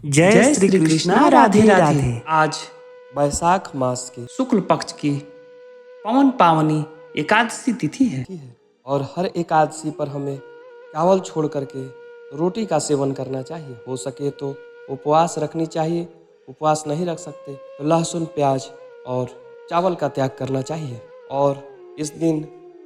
जय श्री कृष्णा। राधे राधे। आज वैशाख मास के शुक्ल पक्ष की पवन पावनी एकादशी तिथि है। और हर एकादशी पर हमें चावल छोड़ करके रोटी का सेवन करना चाहिए। हो सके तो उपवास रखनी चाहिए, उपवास नहीं रख सकते तो लहसुन प्याज और चावल का त्याग करना चाहिए। और इस दिन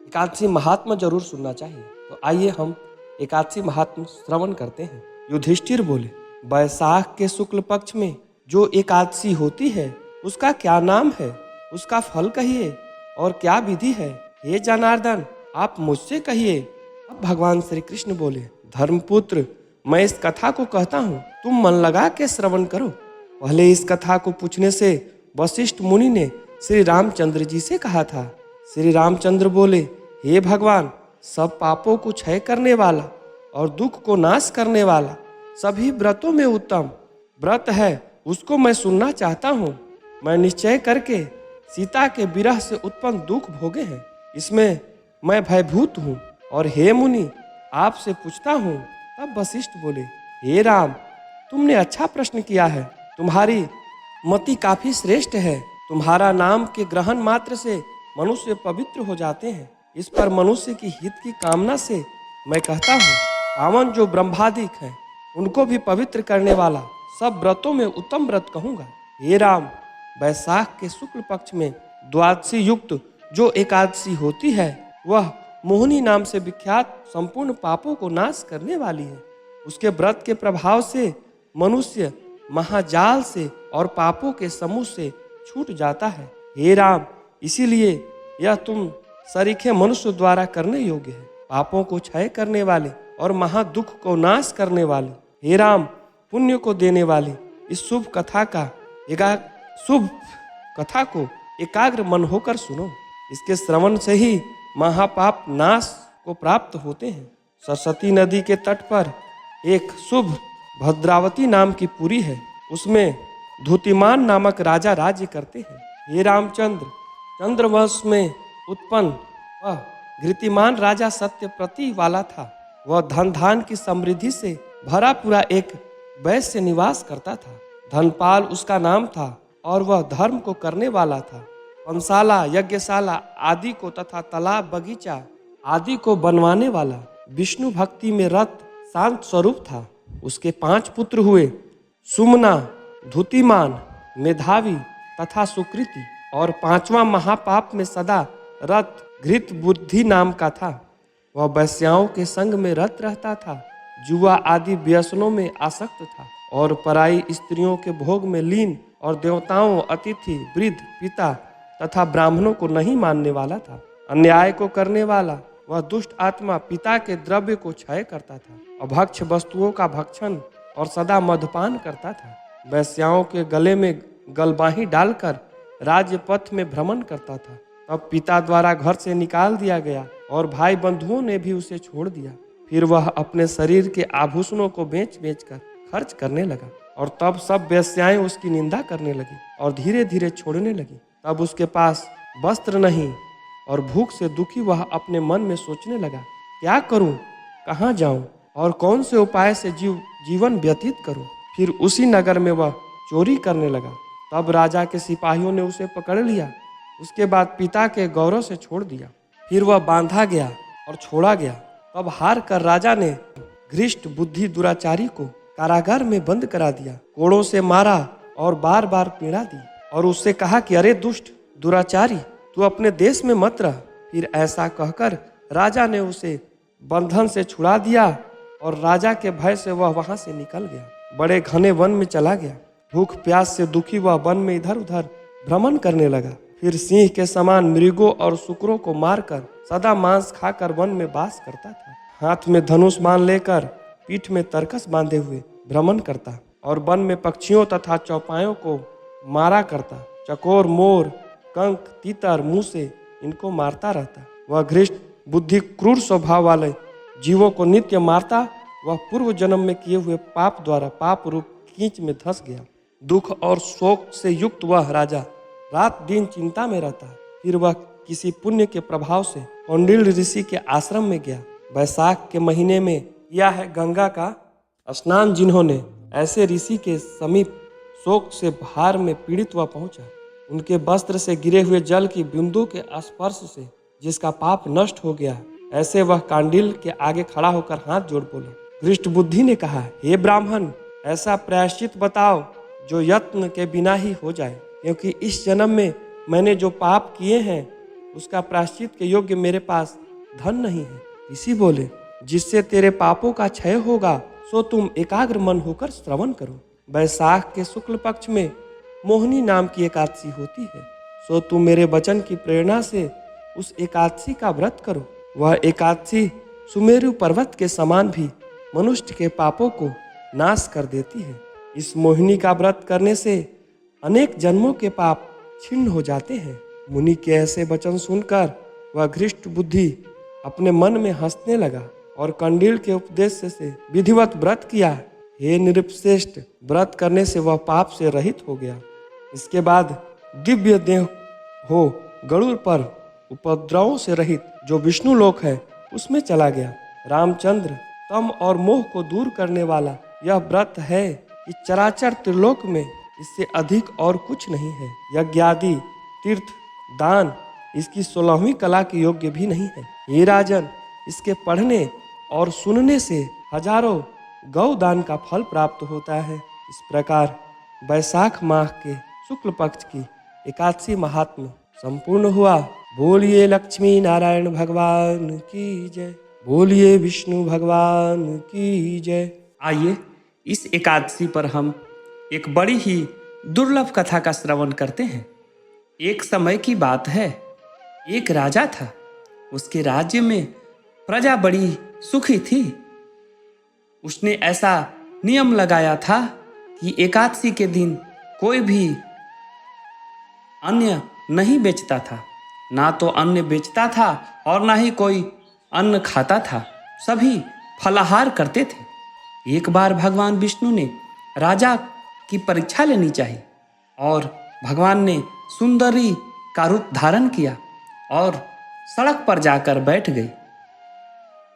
एकादशी महात्मा जरूर सुनना चाहिए। तो आइए हम एकादशी महात्मा श्रवण करते हैं। युधिष्ठिर बोले, वैशाख के शुक्ल पक्ष में जो एकादशी होती है उसका क्या नाम है, उसका फल कहिए और क्या विधि है। हे जनार्दन, आप मुझसे कहिए। अब भगवान श्री कृष्ण बोले, धर्मपुत्र, मैं इस कथा को कहता हूँ, तुम मन लगा के श्रवण करो। पहले इस कथा को पूछने से वशिष्ठ मुनि ने श्री रामचंद्र जी से कहा था। श्री रामचंद्र बोले, हे भगवान, सब पापों को क्षय करने वाला और दुख को नाश करने वाला सभी व्रतों में उत्तम व्रत है, उसको मैं सुनना चाहता हूँ। मैं निश्चय करके सीता के विरह से उत्पन्न दुख भोगे हैं, इसमें मैं भयभूत हूँ और हे मुनि, आपसे पूछता हूँ। तब वशिष्ठ बोले, हे राम, तुमने अच्छा प्रश्न किया है। तुम्हारी मति काफी श्रेष्ठ है। तुम्हारा नाम के ग्रहण मात्र से मनुष्य पवित्र हो जाते हैं। इस पर मनुष्य की हित की कामना से मैं कहता हूँ, पावन जो ब्रह्मादिक है उनको भी पवित्र करने वाला सब व्रतों में उत्तम व्रत कहूँगा। हे राम, वैशाख के शुक्ल पक्ष में द्वादशी युक्त जो एकादशी होती है वह मोहिनी नाम से विख्यात संपूर्ण पापों को नाश करने वाली है। उसके व्रत के प्रभाव से मनुष्य महाजाल से और पापों के समूह से छूट जाता है। हे राम, इसीलिए यह तुम सरीखे मनुष्य द्वारा करने योग्य है। पापों को क्षय करने वाले और महादुख को नाश करने वाले, हे राम, पुण्य को देने वाली इस शुभ कथा को एकाग्र मन होकर सुनो। इसके श्रवण से ही महापाप नाश को प्राप्त होते हैं। सरस्वती नदी के तट पर एक शुभ भद्रावती नाम की पुरी है, उसमें धूतिमान नामक राजा राज्य करते हैं। हे रामचंद्र, चंद्रवंश में उत्पन्न वह घृतिमान राजा सत्यप्रति वाला था। वह धन धान की समृद्धि से भरा पूरा एक वैश्य निवास करता था। धनपाल उसका नाम था और वह धर्म को करने वाला था। पंसाला, यज्ञशाला आदि को तथा तालाब, बगीचा आदि को बनवाने वाला, विष्णु भक्ति में रत शांत स्वरूप था। उसके 5 पुत्र हुए, सुमना, धूतिमान, मेधावी तथा सुकृति, और 5वां महापाप में सदा रत घृत बुद्धि नाम का था। वह वैश्याओं के संग में रत रहता था, जुआ आदि व्यसनों में आसक्त था और पराई स्त्रियों के भोग में लीन और देवताओं, अतिथि, वृद्ध, पिता तथा ब्राह्मणों को नहीं मानने वाला था। अन्याय को करने वाला वह दुष्ट आत्मा पिता के द्रव्य को क्षय करता था, अभक्ष वस्तुओं का भक्षण और सदा मदपान करता था। वैश्याओं के गले में गलबाही डालकर राज्य पथ में भ्रमण करता था। तब पिता द्वारा घर से निकाल दिया गया और भाई बंधुओं ने भी उसे छोड़ दिया। फिर वह अपने शरीर के आभूषणों को बेच बेच कर खर्च करने लगा और तब सब वेश्याएं उसकी निंदा करने लगी और धीरे धीरे छोड़ने लगी। तब उसके पास वस्त्र नहीं और भूख से दुखी वह अपने मन में सोचने लगा, क्या करूं, कहाँ जाऊं और कौन से उपाय से जीवन व्यतीत करूं। फिर उसी नगर में वह चोरी करने लगा। तब राजा के सिपाहियों ने उसे पकड़ लिया। उसके बाद पिता के गौरव से छोड़ दिया। फिर वह बांधा गया और छोड़ा गया। तब हार कर राजा ने घृष्ट बुद्धि दुराचारी को कारागार में बंद करा दिया, कोड़ों से मारा और बार बार पीड़ा दी और उससे कहा कि अरे दुष्ट दुराचारी, तू अपने देश में मत रह। फिर ऐसा कहकर राजा ने उसे बंधन से छुड़ा दिया और राजा के भय से वह वहां से निकल गया, बड़े घने वन में चला गया। भूख प्यास से दुखी वह वन में इधर उधर भ्रमण करने लगा। फिर सिंह के समान मृगों और शुक्रों को मारकर सदा मांस खाकर वन में वास करता था। हाथ में धनुष मान लेकर पीठ में तरकस बांधे हुए भ्रमण करता और वन में पक्षियों तथा चौपायों को मारा करता। चकोर, मोर, कंक, तीतर, मुंह से इनको मारता रहता। वह घृष्ट बुद्धि क्रूर स्वभाव वाले जीवों को नित्य मारता। वह पूर्व जन्म में किए हुए पाप द्वारा पाप रूप कीच में धंस गया। दुख और शोक से युक्त वह राजा रात दिन चिंता में रहता। फिर वह किसी पुण्य के प्रभाव से कौंडिल्य ऋषि के आश्रम में गया। वैशाख के महीने में किया है गंगा का स्नान जिन्होंने, ऐसे ऋषि के समीप शोक से भार में पीड़ित वह पहुंचा। उनके वस्त्र से गिरे हुए जल की बूंदों के स्पर्श से जिसका पाप नष्ट हो गया, ऐसे वह कांडिल के आगे खड़ा होकर हाथ जोड़ बोले। धृष्ट बुद्धि ने कहा, हे ब्राह्मण, ऐसा प्रायश्चित बताओ जो यत्न के बिना ही हो जाए, क्योंकि इस जन्म में मैंने जो पाप किए हैं उसका प्रायश्चित के योग्य मेरे पास धन नहीं है। ऋषि बोले, जिससे तेरे पापों का क्षय होगा सो तुम एकाग्र मन होकर श्रवण करो। वैशाख के शुक्ल पक्ष में मोहिनी नाम की एकादशी होती है, सो तुम मेरे वचन की प्रेरणा से उस एकादशी का व्रत करो। वह एकादशी सुमेरु पर्वत के समान भी मनुष्य के पापों को नाश कर देती है। इस मोहिनी का व्रत करने से अनेक जन्मों के पाप छिन्न हो जाते हैं। मुनि के ऐसे वचन सुनकर वह धृष्ट बुद्धि अपने मन में हंसने लगा और कंडील के उपदेश से विधिवत व्रत किया। हे नृपश्रेष्ठ, व्रत करने से वह पाप से रहित हो गया। इसके बाद दिव्य देह हो गरुड़ पर उपद्रवों से रहित जो विष्णु लोक है उसमें चला गया। रामचंद्र, तम और मोह को दूर करने वाला यह व्रत है कि चराचर त्रिलोक में इससे अधिक और कुछ नहीं है। यज्ञ आदि तीर्थ दान इसकी 16वीं कला के योग्य भी नहीं है। हे राजन, इसके पढ़ने और सुनने से हजारों गौ दान का फल प्राप्त होता है। इस प्रकार वैशाख माह के शुक्ल पक्ष की एकादशी महात्म संपूर्ण हुआ। बोलिए लक्ष्मी नारायण भगवान की जय, बोलिए विष्णु भगवान की जय। आइए इस एकादशी पर हम एक बड़ी ही दुर्लभ कथा का श्रवण करते हैं। एक समय की बात है, एक राजा था। उसके राज्य में प्रजा बड़ी सुखी थी। उसने ऐसा नियम लगाया था कि एकादशी के दिन कोई भी अन्न नहीं बेचता था। ना तो अन्न बेचता था और ना ही कोई अन्न खाता था। सभी फलाहार करते थे। एक बार भगवान विष्णु ने राजा की परीक्षा लेनी चाहिए और भगवान ने सुंदरी का रूप धारण किया और सड़क पर जाकर बैठ गई।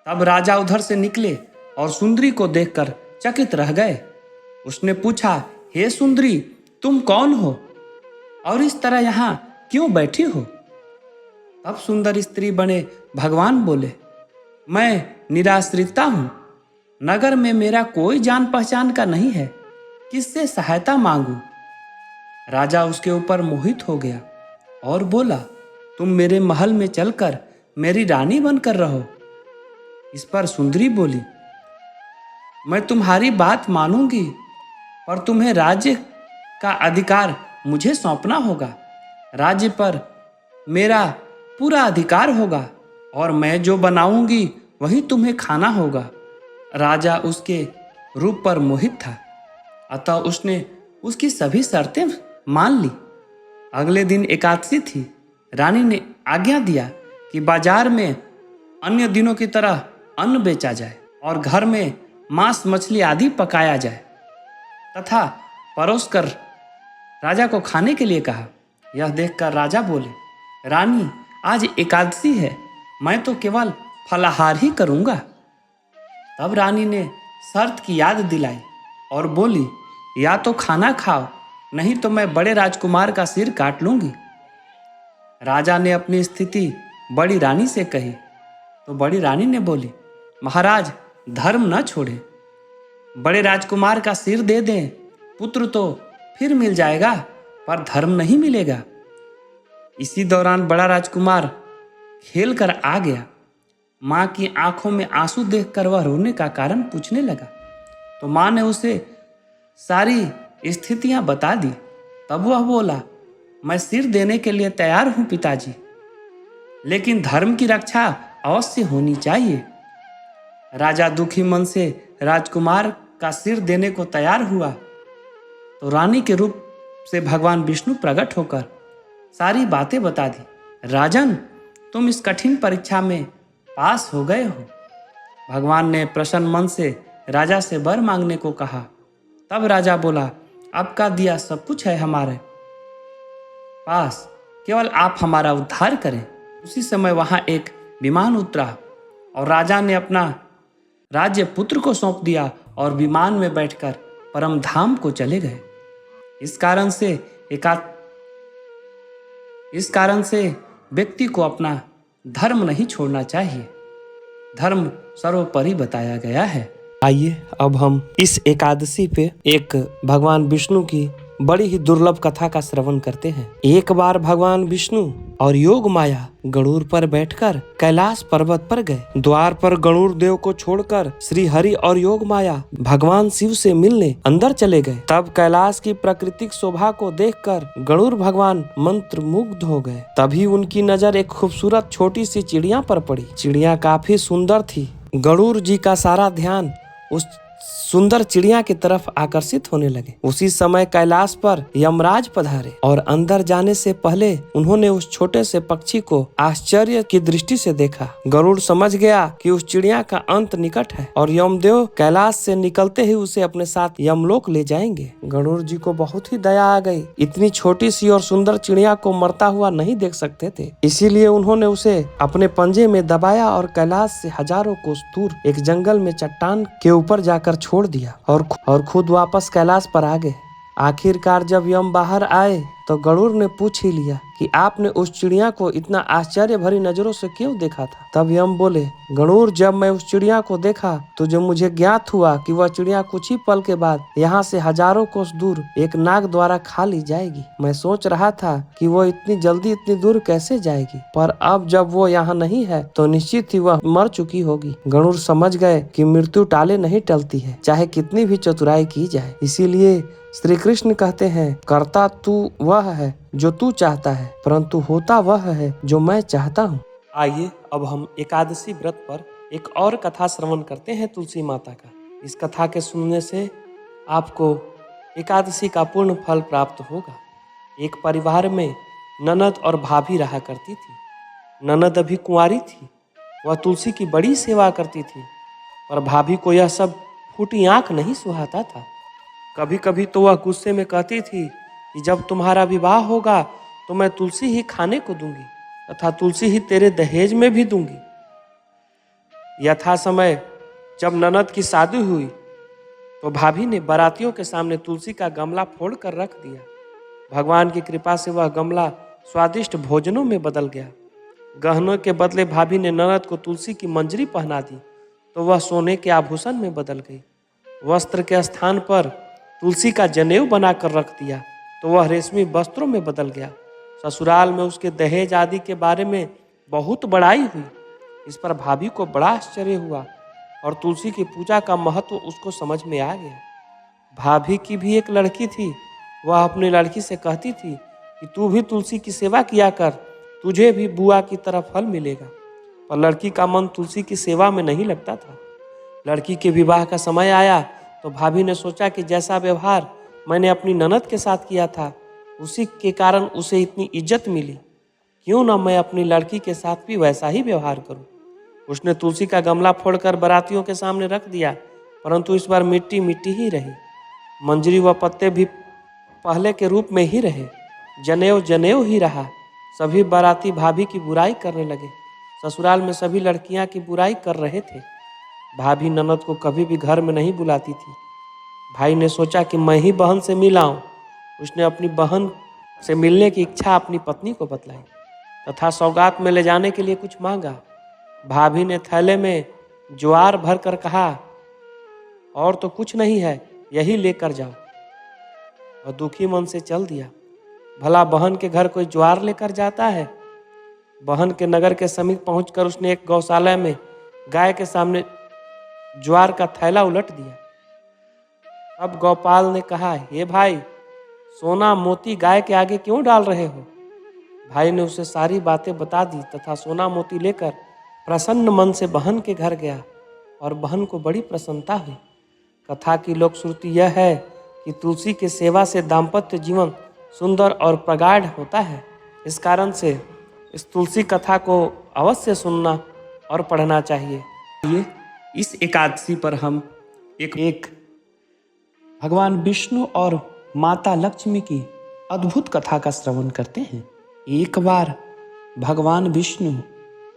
तब राजा उधर से निकले और सुंदरी को देखकर चकित रह गए। उसने पूछा, हे सुंदरी, तुम कौन हो और इस तरह यहाँ क्यों बैठी हो? तब सुंदर स्त्री बने भगवान बोले, मैं निराश्रिता हूँ। नगर में मेरा कोई जान पहचान का नहीं है, किससे सहायता मांगू? राजा उसके ऊपर मोहित हो गया और बोला, तुम मेरे महल में चलकर मेरी रानी बनकर रहो। इस पर सुंदरी बोली, मैं तुम्हारी बात मानूंगी, पर तुम्हें राज्य का अधिकार मुझे सौंपना होगा। राज्य पर मेरा पूरा अधिकार होगा और मैं जो बनाऊंगी वही तुम्हें खाना होगा। राजा उसके रूप पर मोहित था, अतः उसने उसकी सभी शर्तें मान ली। अगले दिन एकादशी थी। रानी ने आज्ञा दिया कि बाजार में अन्य दिनों की तरह अन्न बेचा जाए और घर में मांस मछली आदि पकाया जाए तथा परोसकर राजा को खाने के लिए कहा। यह देखकर राजा बोले, रानी, आज एकादशी है, मैं तो केवल फलाहार ही करूंगा। तब रानी ने शर्त की याद दिलाई और बोली, या तो खाना खाओ, नहीं तो मैं बड़े राजकुमार का सिर काट लूंगी। राजा ने अपनी स्थिति बड़ी रानी से कही तो बड़ी रानी ने बोली, महाराज, धर्म न छोड़े, बड़े राजकुमार का सिर दे दें, पुत्र तो फिर मिल जाएगा पर धर्म नहीं मिलेगा। इसी दौरान बड़ा राजकुमार खेल कर आ गया। माँ की आंखों में आंसू देखकर वह रोने का कारण पूछने लगा तो माँ ने उसे सारी स्थितियां बता दी। तब वह बोला, मैं सिर देने के लिए तैयार हूं पिताजी, लेकिन धर्म की रक्षा अवश्य होनी चाहिए। राजा दुखी मन से राजकुमार का सिर देने को तैयार हुआ तो रानी के रूप से भगवान विष्णु प्रकट होकर सारी बातें बता दी। राजन, तुम इस कठिन परीक्षा में पास हो गए हो। भगवान ने प्रसन्न मन से राजा से वर मांगने को कहा। तब राजा बोला, अब का दिया सब कुछ है हमारे पास, केवल आप हमारा उद्धार करें। उसी समय वहां एक विमान उतरा और राजा ने अपना राज्य पुत्र को सौंप दिया और विमान में बैठकर परम धाम को चले गए। इस कारण से व्यक्ति को अपना धर्म नहीं छोड़ना चाहिए। धर्म सर्वोपरि बताया गया है। आइए अब हम इस एकादशी पे एक भगवान विष्णु की बड़ी ही दुर्लभ कथा का श्रवण करते हैं। एक बार भगवान विष्णु और योग माया गरुड़ पर बैठकर कैलाश पर्वत पर गए। द्वार पर गरुड़ देव को छोड़कर श्री हरि और योग माया भगवान शिव से मिलने अंदर चले गए। तब कैलाश की प्राकृतिक शोभा को देखकर गरुड़ भगवान मंत्र मुग्ध हो गए। तभी उनकी नजर एक खूबसूरत छोटी सी चिड़िया पर पड़ी। चिड़िया काफी सुंदर थी। गरुड़ जी का सारा ध्यान उस सुंदर चिड़िया की तरफ आकर्षित होने लगे। उसी समय कैलाश पर यमराज पधारे और अंदर जाने से पहले उन्होंने उस छोटे से पक्षी को आश्चर्य की दृष्टि से देखा। गरुड़ समझ गया कि उस चिड़िया का अंत निकट है और यमदेव कैलाश से निकलते ही उसे अपने साथ यमलोक ले जाएंगे। गरुड़ जी को बहुत ही दया आ गई। इतनी छोटी सी और सुंदर चिड़िया को मरता हुआ नहीं देख सकते थे, इसीलिए उन्होंने उसे अपने पंजे में दबाया और कैलाश से हजारों कोस दूर एक जंगल में चट्टान के ऊपर जाकर छोड़ दिया और खुद वापस कैलाश पर आ गए। आखिरकार जब यम बाहर आए तो गरुड़ ने पूछ ही लिया कि आपने उस चिड़िया को इतना आश्चर्य भरी नजरों से क्यों देखा था। तब यम बोले, गरुड़, जब मैं उस चिड़िया को देखा तो जब मुझे ज्ञात हुआ कि वह चिड़िया कुछ ही पल के बाद यहाँ से हजारों कोस दूर एक नाग द्वारा खा ली जाएगी। मैं सोच रहा था कि वो इतनी जल्दी इतनी दूर कैसे जाएगी, पर अब जब वो यहाँ नहीं है तो निश्चित ही वह मर चुकी होगी। गरुड़ समझ गए कि मृत्यु टाले नहीं टलती है, चाहे कितनी भी चतुराई की जाए। इसीलिए श्री कृष्ण कहते हैं, करता तू वह है जो तू चाहता है, परंतु होता वह है जो मैं चाहता हूँ। आइए अब हम एकादशी व्रत पर एक और कथा श्रवण करते हैं तुलसी माता का। इस कथा के सुनने से आपको एकादशी का पूर्ण फल प्राप्त होगा। एक परिवार में ननद और भाभी रहा करती थी। ननद अभी कुंवारी थी। वह तुलसी की बड़ी सेवा करती थी, पर भाभी को यह सब फूटी आंख नहीं सुहाता था। कभी कभी तो वह गुस्से में कहती थी कि जब तुम्हारा विवाह होगा तो मैं तुलसी ही खाने को दूंगी तथा तुलसी ही तेरे दहेज में भी दूंगी। यथा समय जब ननद की शादी हुई तो भाभी ने बारातियों के सामने तुलसी का गमला फोड़ कर रख दिया। भगवान की कृपा से वह गमला स्वादिष्ट भोजनों में बदल गया। गहनों के बदले भाभी ने ननद को तुलसी की मंजरी पहना दी तो वह सोने के आभूषण में बदल गई। वस्त्र के स्थान पर तुलसी का जनेऊ बनाकर रख दिया तो वह रेशमी वस्त्रों में बदल गया। ससुराल में उसके दहेज आदि के बारे में बहुत बड़ाई हुई। इस पर भाभी को बड़ा आश्चर्य हुआ और तुलसी की पूजा का महत्व उसको समझ में आ गया। भाभी की भी एक लड़की थी। वह अपनी लड़की से कहती थी कि तू भी तुलसी की सेवा किया कर, तुझे भी बुआ की तरह फल मिलेगा। पर लड़की का मन तुलसी की सेवा में नहीं लगता था। लड़की के विवाह का समय आया तो भाभी ने सोचा कि जैसा व्यवहार मैंने अपनी ननद के साथ किया था उसी के कारण उसे इतनी इज्जत मिली, क्यों ना मैं अपनी लड़की के साथ भी वैसा ही व्यवहार करूं। उसने तुलसी का गमला फोड़कर बारातियों के सामने रख दिया, परंतु इस बार मिट्टी मिट्टी ही रही। मंजरी व पत्ते भी पहले के रूप में ही रहे। जनेऊ जनेऊ ही रहा। सभी बाराती भाभी की बुराई करने लगे। ससुराल में सभी लड़कियां की बुराई कर रहे थे। भाभी ननद को कभी भी घर में नहीं बुलाती थी। भाई ने सोचा कि मैं ही बहन से मिल आऊं। उसने अपनी बहन से मिलने की इच्छा अपनी पत्नी को बतलाई तथा सौगात में ले जाने के लिए कुछ मांगा। भाभी ने थैले में ज्वार भर कर कहा, और तो कुछ नहीं है, यही लेकर जाओ, और दुखी मन से चल दिया। भला बहन के घर कोई ज्वार लेकर जाता है। बहन के नगर के समीप पहुंचकर उसने एक गौशाला में गाय के सामने ज्वार का थैला उलट दिया। अब गौपाल ने कहा, हे भाई, सोना मोती गाय के आगे क्यों डाल रहे हो। भाई ने उसे सारी बातें बता दी तथा सोना मोती लेकर प्रसन्न मन से बहन के घर गया और बहन को बड़ी प्रसन्नता हुई। कथा की लोक श्रुति यह है कि तुलसी की सेवा से दाम्पत्य जीवन सुंदर और प्रगाढ़ होता है। इस कारण से इस तुलसी कथा को अवश्य सुनना और पढ़ना चाहिए। ये इस एकादशी पर हम एक भगवान विष्णु और माता लक्ष्मी की अद्भुत कथा का श्रवण करते हैं। एक बार भगवान विष्णु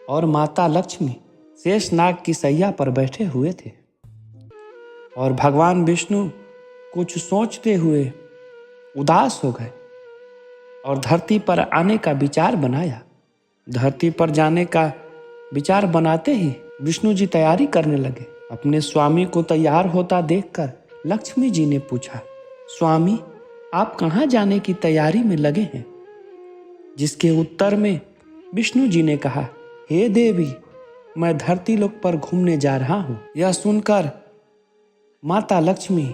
और माता लक्ष्मी शेषनाग की सैया पर बैठे हुए थे और भगवान विष्णु कुछ सोचते हुए उदास हो गए और धरती पर आने का विचार बनाया। धरती पर जाने का विचार बनाते ही विष्णु जी तैयारी करने लगे। अपने स्वामी को तैयार होता देखकर लक्ष्मी जी ने पूछा, स्वामी आप कहाँ जाने की तैयारी में लगे हैं? जिसके उत्तर में विष्णु जी ने कहा, हे देवी, मैं धरती लोक पर घूमने जा रहा हूँ। यह सुनकर माता लक्ष्मी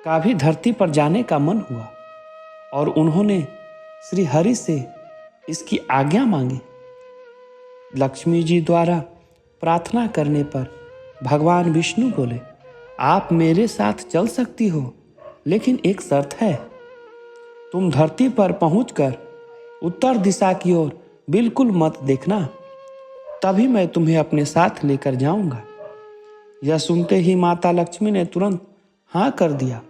का भी धरती पर जाने का मन हुआ और उन्होंने श्री हरि से इसकी आज्ञा मांगी। लक्ष्मी जी द्वारा प्रार्थना करने पर भगवान विष्णु बोले, आप मेरे साथ चल सकती हो, लेकिन एक शर्त है। तुम धरती पर पहुंचकर उत्तर दिशा की ओर बिल्कुल मत देखना, तभी मैं तुम्हें अपने साथ लेकर जाऊंगा। यह सुनते ही माता लक्ष्मी ने तुरंत हाँ कर दिया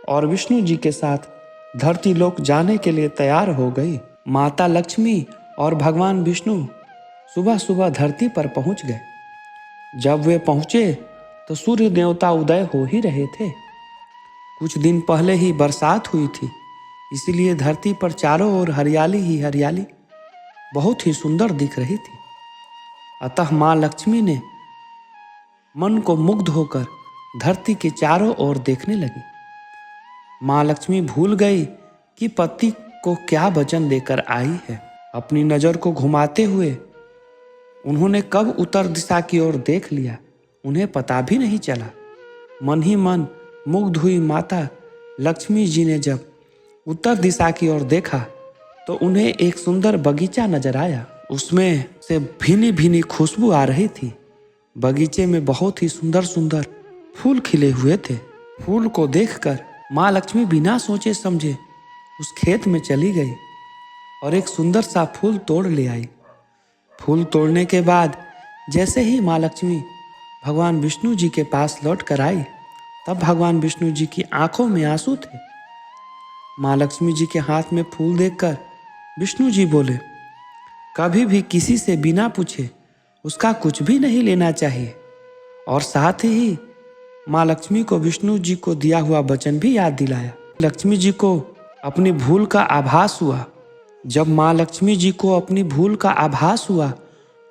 और विष्णु जी के साथ धरती लोक जाने के लिए तैयार हो गई। माता लक्ष्मी और भगवान विष्णु सुबह सुबह धरती पर पहुंच गए। जब वे पहुंचे तो सूर्य देवता उदय हो ही रहे थे। कुछ दिन पहले ही बरसात हुई थी, इसलिए धरती पर चारों ओर हरियाली ही हरियाली बहुत ही सुंदर दिख रही थी। अतः माँ लक्ष्मी ने मन को मुग्ध होकर धरती के चारों ओर देखने लगी। माँ लक्ष्मी भूल गई कि पति को क्या वचन देकर आई है। अपनी नज़र को घुमाते हुए उन्होंने कब उत्तर दिशा की ओर देख लिया, उन्हें पता भी नहीं चला। मन ही मन मुग्ध हुई माता लक्ष्मी जी ने जब उत्तर दिशा की ओर देखा तो उन्हें एक सुंदर बगीचा नजर आया। उसमें से भीनी भीनी खुशबू आ रही थी। बगीचे में बहुत ही सुंदर सुंदर फूल खिले हुए थे। फूल को देखकर माँ लक्ष्मी बिना सोचे समझे उस खेत में चली गई और एक सुंदर सा फूल तोड़ ले आई। फूल तोड़ने के बाद जैसे ही माँ लक्ष्मी भगवान विष्णु जी के पास लौट कर आई, तब भगवान विष्णु जी की आंखों में आंसू थे। माँ लक्ष्मी जी के हाथ में फूल देखकर विष्णु जी बोले, कभी भी किसी से बिना पूछे उसका कुछ भी नहीं लेना चाहिए। और साथ ही माँ लक्ष्मी को विष्णु जी को दिया हुआ वचन भी याद दिलाया। लक्ष्मी जी को अपनी भूल का आभास हुआ। जब माँ लक्ष्मी जी को अपनी भूल का आभास हुआ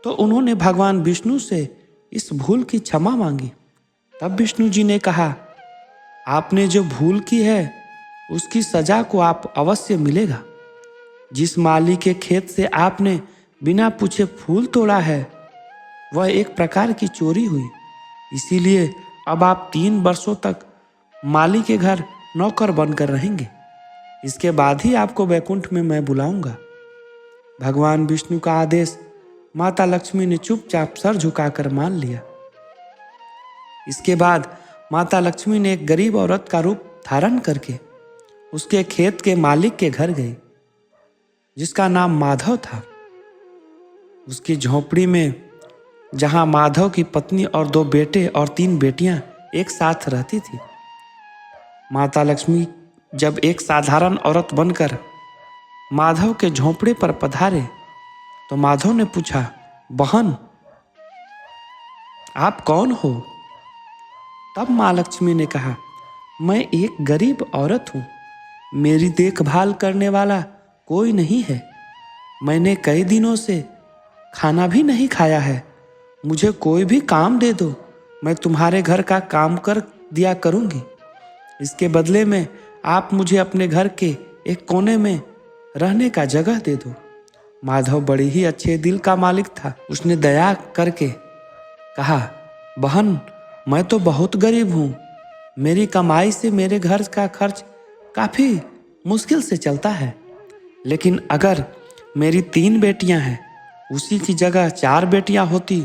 तो उन्होंने भगवान विष्णु से इस भूल की क्षमा मांगी। तब विष्णु जी ने कहा, आपने जो भूल की है उसकी सजा को आप अवश्य मिलेगा। जिस माली के खेत से आपने बिना पूछे फूल तोड़ा है वह एक प्रकार की चोरी हुई। इसीलिए अब आप 3 वर्षों तक माली के घर नौकर बनकर रहेंगे। इसके बाद ही आपको वैकुंठ में मैं बुलाऊंगा। भगवान विष्णु का आदेश माता लक्ष्मी ने चुपचाप सर झुकाकर मान लिया। इसके बाद माता लक्ष्मी ने एक गरीब औरत का रूप धारण करके उसके खेत के मालिक के घर गई, जिसका नाम माधव था। उसकी झोपड़ी में जहां माधव की पत्नी और 2 बेटे और 3 बेटियां एक साथ रहती थी। माता लक्ष्मी जब एक साधारण औरत बनकर माधव के झोपड़े पर पधारे तो माधव ने पूछा, बहन आप कौन हो? तब माँ लक्ष्मी ने कहा, मैं एक गरीब औरत हूँ, मेरी देखभाल करने वाला कोई नहीं है। मैंने कई दिनों से खाना भी नहीं खाया है। मुझे कोई भी काम दे दो, मैं तुम्हारे घर का काम कर दिया करूँगी। इसके बदले में आप मुझे अपने घर के एक कोने में रहने का जगह दे दो। माधव बड़ी ही अच्छे दिल का मालिक था। उसने दया करके कहा, बहन मैं तो बहुत गरीब हूँ, मेरी कमाई से मेरे घर का खर्च काफ़ी मुश्किल से चलता है। लेकिन अगर मेरी 3 बेटियाँ हैं, उसी की जगह 4 बेटियाँ होती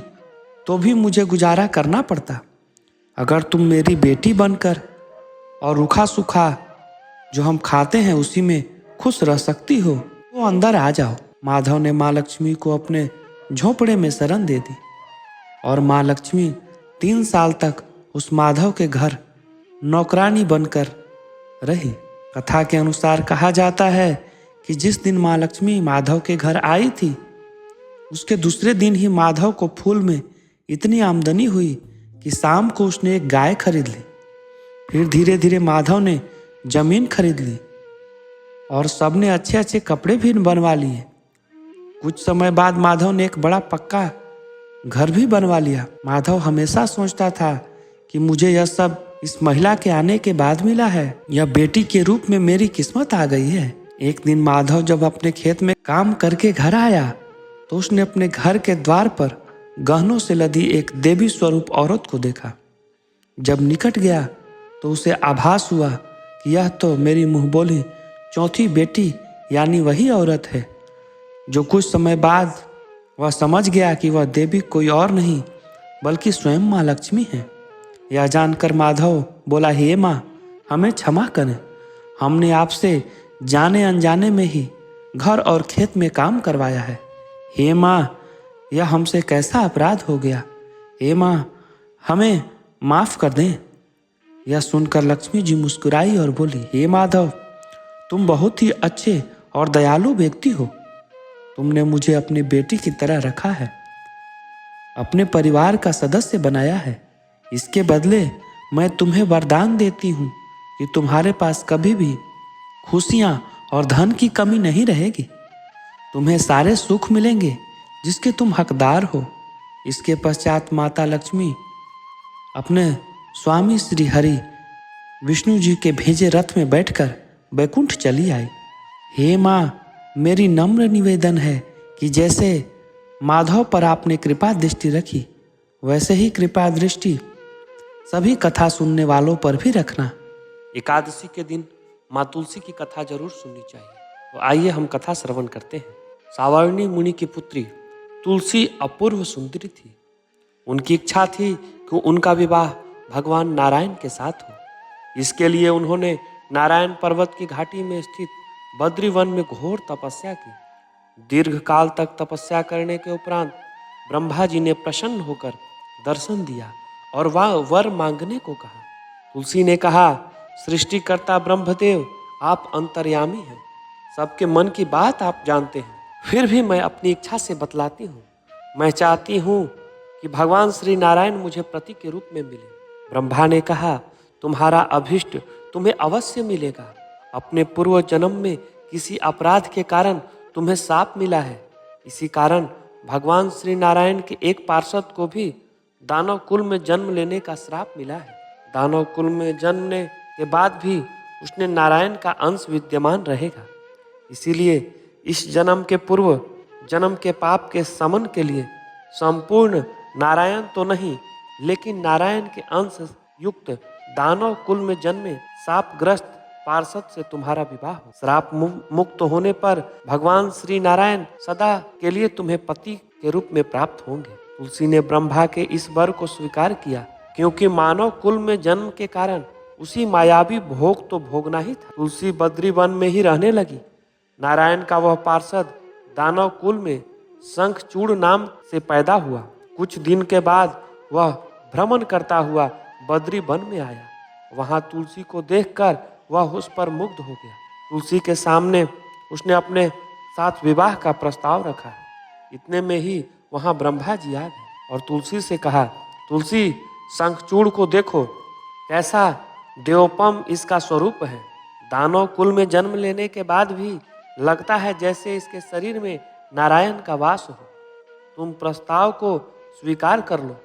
तो भी मुझे गुजारा करना पड़ता। अगर तुम मेरी बेटी बनकर और रूखा सूखा जो हम खाते हैं उसी में खुश रह सकती हो तो अंदर आ जाओ। माधव ने माँ लक्ष्मी को अपने झोपड़े में शरण दे दी और माँ लक्ष्मी 3 साल तक उस माधव के घर नौकरानी बनकर रही। कथा के अनुसार कहा जाता है कि जिस दिन माँ लक्ष्मी माधव के घर आई थी, उसके दूसरे दिन ही माधव को फूल में इतनी आमदनी हुई कि शाम को उसने एक गाय खरीद ली। फिर धीरे धीरे माधव ने जमीन खरीद ली और सबने अच्छे अच्छे कपड़े भी बनवा लिए। कुछ समय बाद माधव ने एक बड़ा पक्का घर भी बनवा लिया। माधव हमेशा सोचता था कि मुझे यह सब इस महिला के आने के बाद मिला है। यह बेटी के रूप में मेरी किस्मत आ गई है। एक दिन माधव जब अपने खेत में काम करके घर आया तो उसने अपने घर के द्वार पर गहनों से लदी एक देवी स्वरूप औरत को देखा। जब निकट गया तो उसे आभास हुआ कि यह तो मेरी मुंहबोली चौथी बेटी यानी वही औरत है। जो कुछ समय बाद वह समझ गया कि वह देवी कोई और नहीं बल्कि स्वयं माँ लक्ष्मी है। यह जानकर माधव बोला, हे माँ, हमें क्षमा करें। हमने आपसे जाने अनजाने में ही घर और खेत में काम करवाया है। हे माँ, यह हमसे कैसा अपराध हो गया। हे माँ, हमें माफ कर दें। यह सुनकर लक्ष्मी जी मुस्कुराई और बोली, हे माधव, तुम बहुत ही अच्छे और दयालु व्यक्ति हो। तुमने मुझे अपनी बेटी की तरह रखा है, अपने परिवार का सदस्य बनाया है। इसके बदले मैं तुम्हें वरदान देती हूँ कि तुम्हारे पास कभी भी खुशियाँ और धन की कमी नहीं रहेगी। तुम्हें सारे सुख मिलेंगे जिसके तुम हकदार हो। इसके पश्चात माता लक्ष्मी अपने स्वामी श्री हरि विष्णु जी के भेजे रथ में बैठकर बैकुंठ चली आई। हे माँ, मेरी नम्र निवेदन है कि जैसे माधव पर आपने कृपा दृष्टि रखी वैसे ही कृपा दृष्टि सभी कथा सुनने वालों पर भी रखना। एकादशी के दिन माँ तुलसी की कथा जरूर सुननी चाहिए। तो आइए हम कथा श्रवण करते हैं। सावर्णी मुनि की पुत्री तुलसी अपूर्व सुंदरी थी। उनकी इच्छा थी कि उनका विवाह भगवान नारायण के साथ हो। इसके लिए उन्होंने नारायण पर्वत की घाटी में स्थित बद्री वन में घोर तपस्या की। दीर्घ काल तक तपस्या करने के उपरांत ब्रह्मा जी ने प्रसन्न होकर दर्शन दिया और वह वर मांगने को कहा। तुलसी ने कहा, सृष्टिकर्ता ब्रह्मदेव, आप अंतर्यामी हैं, सबके मन की बात आप जानते हैं। फिर भी मैं अपनी इच्छा से बतलाती हूँ। मैं चाहती हूँ कि भगवान श्री नारायण मुझे पति के रूप में मिले। ब्रह्मा ने कहा, तुम्हारा अभिष्ट तुम्हें अवश्य मिलेगा। अपने पूर्व जन्म में किसी अपराध के कारण तुम्हें शाप मिला है। इसी कारण भगवान श्री नारायण के एक पार्षद को भी दानव कुल में जन्म लेने का श्राप मिला है। दानव कुल में जन्मने के बाद भी उसने नारायण का अंश विद्यमान रहेगा। इसीलिए इस जन्म के पूर्व जन्म के पाप के शमन के लिए संपूर्ण नारायण तो नहीं लेकिन नारायण के अंश युक्त दानव कुल में जन्मे शापग्रस्त पार्षद से तुम्हारा विवाह हो। श्राप मुक्त होने पर भगवान श्री नारायण सदा के लिए तुम्हें पति के रूप में प्राप्त होंगे। तुलसी ने ब्रह्मा के इस वर को स्वीकार किया क्योंकि मानव कुल में जन्म के कारण उसी मायावी भोग तो भोगना ही था। तुलसी बद्री वन में ही रहने लगी। नारायण का वह पार्षद दानव कुल में शंखचूड़ नाम से पैदा हुआ। कुछ दिन के बाद वह भ्रमण करता हुआ बद्री वन में आया। वहां तुलसी को देखकर वह उस पर मुग्ध हो गया। तुलसी के सामने उसने अपने साथ विवाह का प्रस्ताव रखा। इतने में ही वहां ब्रह्मा जी आ गए और तुलसी से कहा, तुलसी, शंखचूड़ को देखो, कैसा देवोपम इसका स्वरूप है। दानव कुल में जन्म लेने के बाद भी लगता है जैसे इसके शरीर में नारायण का वास हो। तुम प्रस्ताव को स्वीकार कर लो।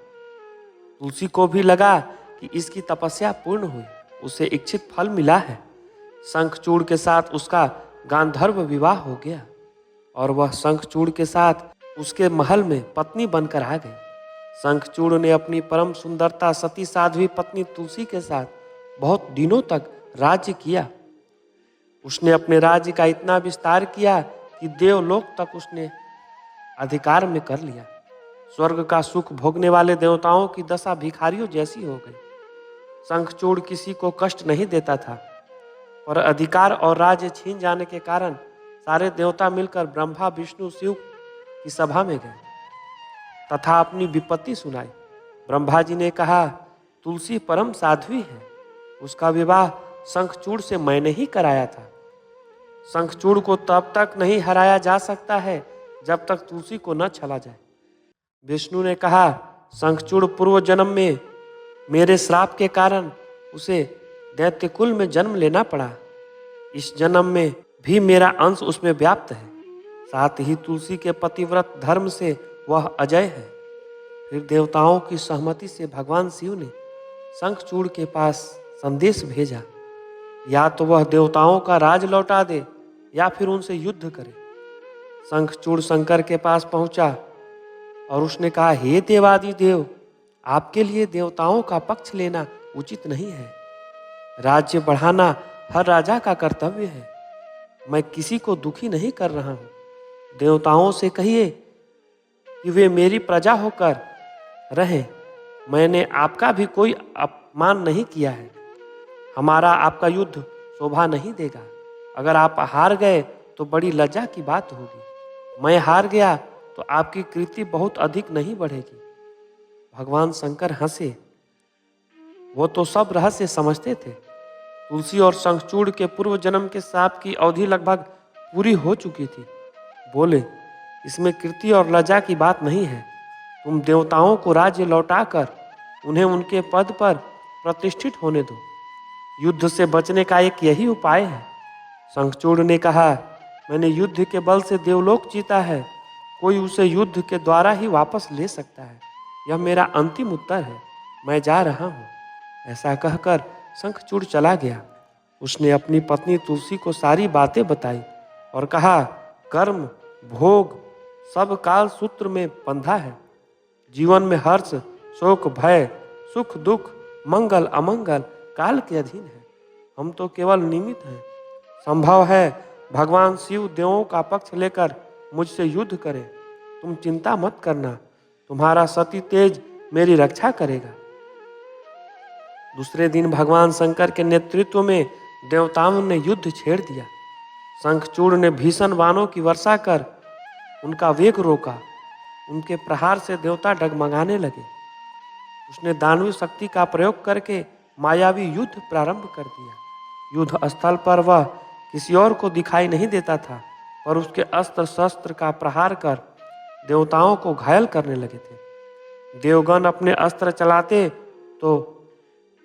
तुलसी को भी लगा कि इसकी तपस्या पूर्ण हुई, उसे इच्छित फल मिला है। शंखचूड़ के साथ उसका गांधर्व विवाह हो गया और वह शंखचूड़ के साथ उसके महल में पत्नी बनकर आ गई। शंखचूड़ ने अपनी परम सुंदरता सती साध्वी पत्नी तुलसी के साथ बहुत दिनों तक राज्य किया। उसने अपने राज्य का इतना विस्तार किया कि देवलोक तक उसने अधिकार में कर लिया। स्वर्ग का सुख भोगने वाले देवताओं की दशा भिखारियों जैसी हो गई। शंखचूड़ किसी को कष्ट नहीं देता था, पर अधिकार और राज्य छीन जाने के कारण सारे देवता मिलकर ब्रह्मा विष्णु शिव की सभा में गए तथा अपनी विपत्ति सुनाई। ब्रह्मा जी ने कहा, तुलसी परम साध्वी है, उसका विवाह शंखचूड़ से मैंने ही कराया था। शंखचूड़ को तब तक नहीं हराया जा सकता है जब तक तुलसी को न छला जाए। विष्णु ने कहा, शंखचूड़ पूर्व जन्म में मेरे श्राप के कारण उसे दैत्य कुल में जन्म लेना पड़ा। इस जन्म में भी मेरा अंश उसमें व्याप्त है। साथ ही तुलसी के पतिव्रत धर्म से वह अजय है। फिर देवताओं की सहमति से भगवान शिव ने शंखचूड़ के पास संदेश भेजा, या तो वह देवताओं का राज लौटा दे या फिर उनसे युद्ध करे। शंखचूड़ शंकर के पास पहुंचा और उसने कहा, हे देवादि देव, आपके लिए देवताओं का पक्ष लेना उचित नहीं है। राज्य बढ़ाना हर राजा का कर्तव्य है। मैं किसी को दुखी नहीं कर रहा हूँ। देवताओं से कहिए कि वे मेरी प्रजा होकर रहें। मैंने आपका भी कोई अपमान नहीं किया है। हमारा आपका युद्ध शोभा नहीं देगा। अगर आप हार गए तो बड़ी लज्जा की बात होगी। मैं हार गया तो आपकी कीर्ति बहुत अधिक नहीं बढ़ेगी। भगवान शंकर हंसे। वो तो सब रहस्य समझते थे। तुलसी और शंखचूड़ के पूर्व जन्म के शाप की अवधि लगभग पूरी हो चुकी थी। बोले, इसमें कीर्ति और लज्जा की बात नहीं है। तुम देवताओं को राज्य लौटाकर उन्हें उनके पद पर प्रतिष्ठित होने दो। युद्ध से बचने का एक यही उपाय है। शंखचूड़ ने कहा, मैंने युद्ध के बल से देवलोक जीता है। कोई उसे युद्ध के द्वारा ही वापस ले सकता है। यह मेरा अंतिम उत्तर है। मैं जा रहा हूँ। ऐसा कहकर शंखचूड़ चला गया। उसने अपनी पत्नी तुलसी को सारी बातें बताई और कहा, कर्म भोग सब काल सूत्र में बंधा है। जीवन में हर्ष शोक भय सुख दुख मंगल अमंगल काल के अधीन है। हम तो केवल निमित्त हैं। संभव है भगवान शिव देवों का पक्ष लेकर मुझसे युद्ध करें। तुम चिंता मत करना। तुम्हारा सती तेज मेरी रक्षा करेगा। दूसरे दिन भगवान शंकर के नेतृत्व में देवताओं ने युद्ध छेड़ दिया। शंखचूड़ ने भीषण बाणों की वर्षा कर उनका वेग रोका। उनके प्रहार से देवता डगमगाने लगे। उसने दानवी शक्ति का प्रयोग करके मायावी युद्ध प्रारंभ कर दिया। युद्ध स्थल पर वह किसी और को दिखाई नहीं देता था, पर उसके अस्त्र शस्त्र का प्रहार कर देवताओं को घायल करने लगे थे। देवगण अपने अस्त्र चलाते तो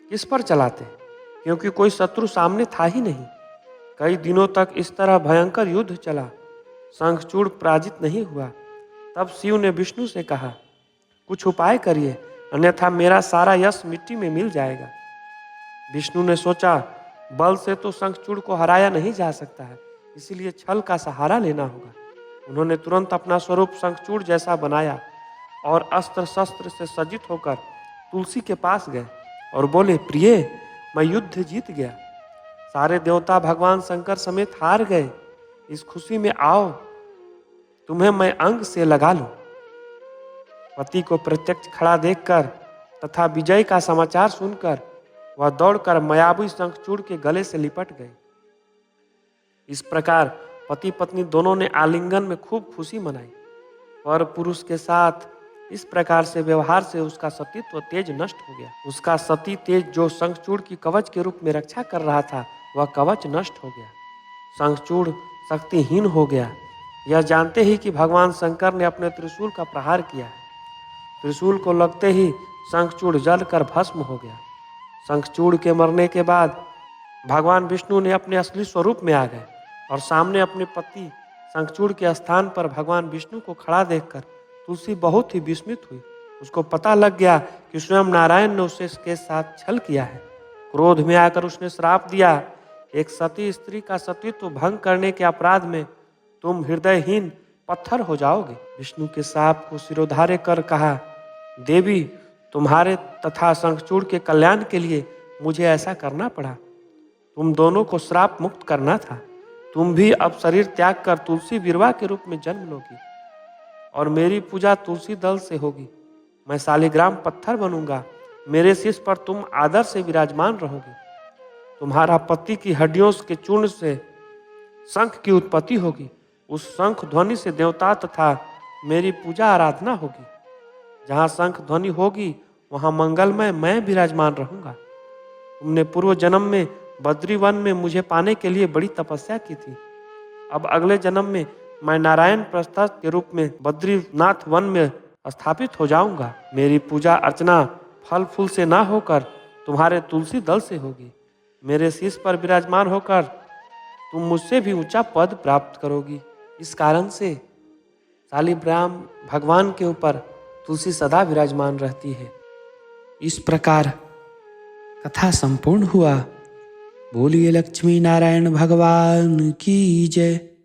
किस पर चलाते, क्योंकि कोई शत्रु सामने था ही नहीं। कई दिनों तक इस तरह भयंकर युद्ध चला। शंखचूड़ पराजित नहीं हुआ। तब शिव ने विष्णु से कहा, कुछ उपाय करिए, अन्यथा मेरा सारा यश मिट्टी में मिल जाएगा। विष्णु ने सोचा, बल से तो शंखचूड़ को हराया नहीं जा सकता है, इसीलिए छल का सहारा लेना होगा। उन्होंने तुरंत अपना स्वरूप शंखचूड़ जैसा बनाया और अस्त्र शस्त्र से सज्जित होकर तुलसी के पास गए और बोले, प्रिय, मैं युद्ध जीत गया। सारे देवता भगवान शंकर समेत हार गए। इस खुशी में आओ, तुम्हें मैं अंग से लगा लूं। पति को प्रत्यक्ष खड़ा देखकर तथा विजय का समाचार सुनकर वह दौड़कर मायावी शंखचूड़ के गले से लिपट गए। इस प्रकार पति पत्नी दोनों ने आलिंगन में खूब खुशी मनाई। पर पुरुष के साथ इस प्रकार से व्यवहार से उसका सतीत्व तेज नष्ट हो गया। उसका सती तेज जो शंखचूड़ की कवच के रूप में रक्षा कर रहा था, वह कवच नष्ट हो गया। शंखचूड़ शक्तिहीन हो गया। यह जानते ही कि भगवान शंकर ने अपने त्रिशूल का प्रहार किया है। त्रिशूल को लगते ही शंखचूड़ जलकर भस्म हो गया। शंखचूड़ के मरने के बाद भगवान विष्णु ने अपने असली स्वरूप में आ गए और सामने अपने पति शंखचूड़ के स्थान पर भगवान विष्णु को खड़ा देखकर तुलसी बहुत ही विस्मित हुई। उसको पता लग गया कि स्वयं नारायण ने उसके साथ छल किया है। क्रोध में आकर उसने श्राप दिया, एक सती स्त्री का सतीत्व भंग करने के अपराध में तुम हृदयहीन पत्थर हो जाओगे। विष्णु के शाप को सिरोधार्य कर कहा, देवी, तुम्हारे तथा शंखचूड़ के कल्याण के लिए मुझे ऐसा करना पड़ा। तुम दोनों को श्राप मुक्त करना था। तुम भी अब शरीर त्याग कर तुलसी बिरवा के रूप में जन्म लोगी और मेरी पूजा तुलसी दल से होगी। मैं शालिग्राम पत्थर बनूंगा। मेरे शीश पर तुम आदर से विराजमान रहोगे। तुम्हारा पति की हड्डियों के चूर्ण से शंख की उत्पत्ति होगी। उस शंख ध्वनि से देवता तथा मेरी पूजा आराधना होगी। जहाँ शंख ध्वनि होगी वहाँ मंगलमय मैं विराजमान रहूंगा। तुमने पूर्व जन्म में बद्री वन में मुझे पाने के लिए बड़ी तपस्या की थी। अब अगले जन्म में मैं नारायण प्रस्थ के रूप में बद्रीनाथ वन में स्थापित हो जाऊंगा। मेरी पूजा अर्चना फल फूल से ना होकर तुम्हारे तुलसी दल से होगी। मेरे शीश पर विराजमान होकर तुम मुझसे भी ऊंचा पद प्राप्त करोगी। इस कारण से शालिग्राम भगवान के ऊपर तुलसी सदा विराजमान रहती है। इस प्रकार कथा संपूर्ण हुआ। बोलिए लक्ष्मी नारायण भगवान की जय।